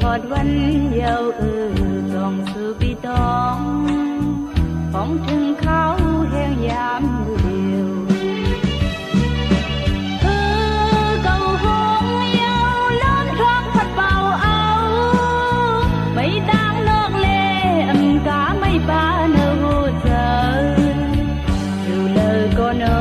ฮอดวันเยาต้องสู่ปีตองของถึงเขาแห่งยามเดียวเก่าหงเยาล้นคลองพัดเป่าเอาไม่ต่างนอกเลกาไม่ปาเนหูเจออยู่เลยก็นอ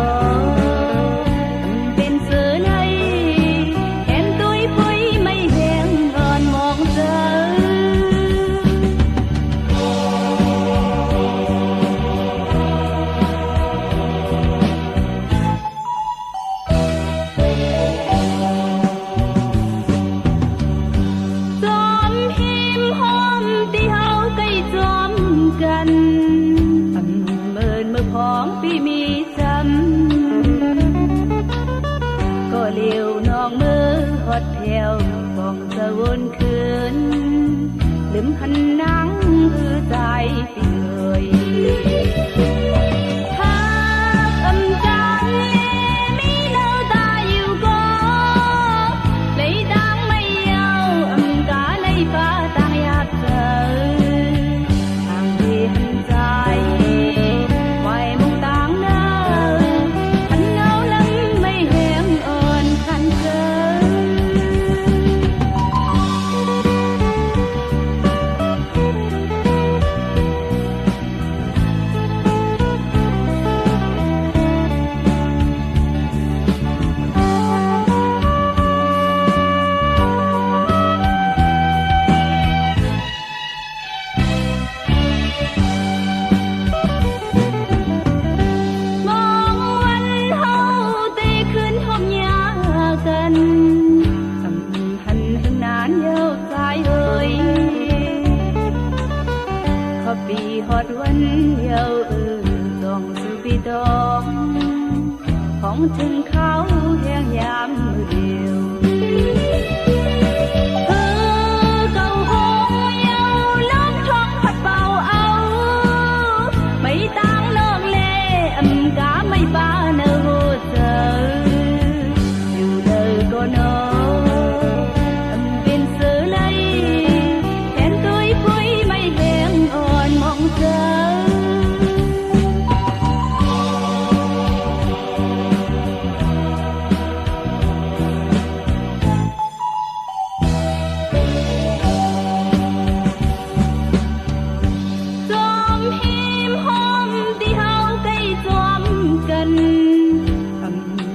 ของพี่มีจำก็เลี้ยวน้องมือหดแถวฟองสะวนคืนลืมหันนังคือใจพี่เลยปีฮอดวันเยาต้องสู่ปีตองของถึงเขาแห่งยามเดียวเก่าหงเยาล้มท้องพัดเป่าเอาไม่ต่างนอกเลกาไม่ปาเนหูเจออยู่เลยก็นอเป็นเสือไลแทนตุ้ยพุยไม่แห้งอ่อนมองเจอจอมหิมหอมที่เฮาใกล้จอมกัน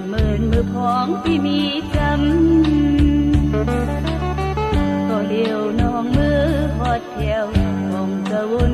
เมินมือพองที่มีจำก็เลี้ยวน้องมือหอดแถวมองสะวน